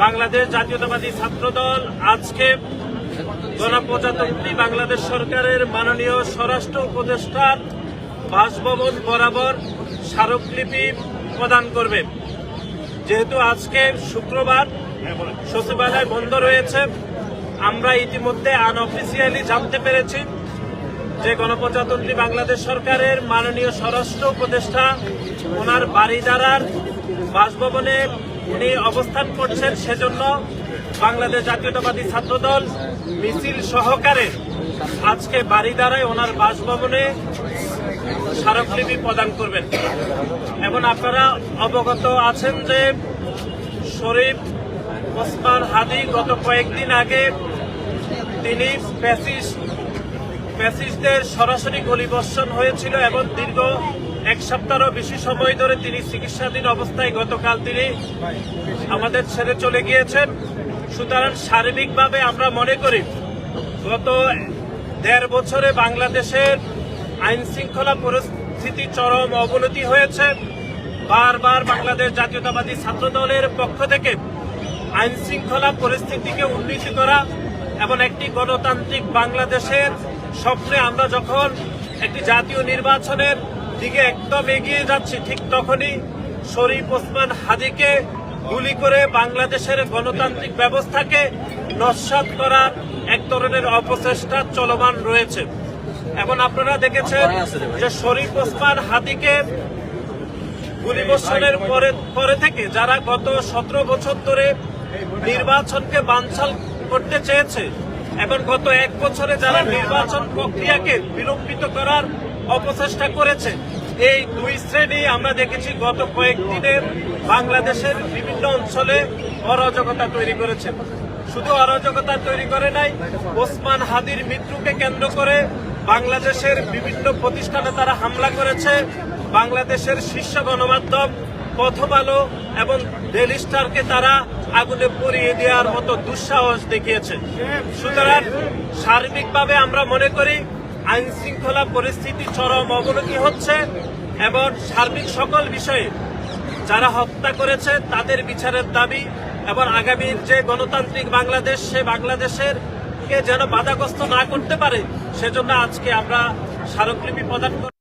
বাংলাদেশ জাতীয়তাবাদী ছাত্রদল আজকে গণপ্রজাতন্ত্রী বাংলাদেশ সরকারের মাননীয় স্বরাষ্ট্র উপদেষ্টার বাসভবন বরাবর স্মারকলিপি প্রদান করবে। যেহেতু আজকে শুক্রবার সচিবালয় বন্ধ রয়েছে, আমরা ইতিমধ্যে আনঅফিসিয়ালি জানতে পেরেছি যে গণপ্রজাতন্ত্রী বাংলাদেশ সরকারের মাননীয় স্বরাষ্ট্র উপদেষ্টা ওনার বারিধারার বাসভবনে উনি অবস্থান করছেন। সেজন্য বাংলাদেশ জাতীয়তাবাদী ছাত্রদল মিছিল সহকারে আজকে বারিধারায় ওনার বাসভবনে স্মারকলিপি প্রদান করবেন। এবং আপনারা অবগত আছেন যে শরীফ ওসমান হাদী গত কয়েকদিন আগে তিনি ফ্যাসিস্টদের সরাসরি গুলিবর্ষণ হয়েছিল এবং দীর্ঘ এক সপ্তাহেরও বেশি সময় ধরে তিনি চিকিৎসাধীন অবস্থায় গতকাল তিনি আমাদের ছেড়ে চলে গিয়েছেন। সুতরাং সার্বিকভাবে আমরা মনে করি গত ১.৫ বছরে বাংলাদেশের আইন শৃঙ্খলা পরিস্থিতি চরম অবনতি হয়েছে। বারবার বাংলাদেশ জাতীয়তাবাদী ছাত্রদলের পক্ষ থেকে আইন শৃঙ্খলা পরিস্থিতিকে উন্নীত করা এবং একটি গণতান্ত্রিক বাংলাদেশের স্বপ্নে আমরা যখন একটি জাতীয় নির্বাচনের দিকে একদম এগিয়ে যাচ্ছি, ঠিক তখনই শরীফ ওসমান হাদীকে গুলি করে বাংলাদেশের গণতান্ত্রিক ব্যবস্থাকে নস্যাৎ করার এক ধরনের অপচেষ্টা চলমান রয়েছে। এবং আপনারা দেখেছেন যে শরীফ ওসমান হাদীকে গুলিবর্ষণের পরে থেকে যারা গত ১৭ বছর ধরে নির্বাচনকে বানচাল করতে চেয়েছে এবং গত ১ বছরে যারা নির্বাচন প্রক্রিয়াকে বিলম্বিত করার অপচেষ্টা করেছে, এই দুই শ্রেণী আমরা দেখেছি গত কয়েকদিনে বাংলাদেশের বিভিন্ন অঞ্চলে অরাজকতা তৈরি করেছে। শুধু অরাজকতা তৈরি করে নাই, ওসমান হাদীর মৃত্যুকে কেন্দ্র করে বাংলাদেশের বিভিন্ন প্রতিষ্ঠানে তারা হামলা করেছে। বাংলাদেশের শীর্ষ গণমাধ্যম প্রথম আলো এবং ডেইলি স্টারকে তারা আগুনে পুড়িয়ে দেওয়ার মতো দুঃসাহস দেখিয়েছে। সুতরাং সার্বিকভাবে আমরা মনে করি আইন শৃঙ্খলা পরিস্থিতি চরম অবনতি হচ্ছে এবং সার্বিক সকল বিষয়ে যারা হত্যা করেছে তাদের বিচারের দাবি এবং আগামীর যে গণতান্ত্রিক বাংলাদেশ, সে বাংলাদেশের কে যেন বাধাগ্রস্ত না করতে পারে সেজন্য আজকে আমরা স্মারকলিপি প্রদান করি।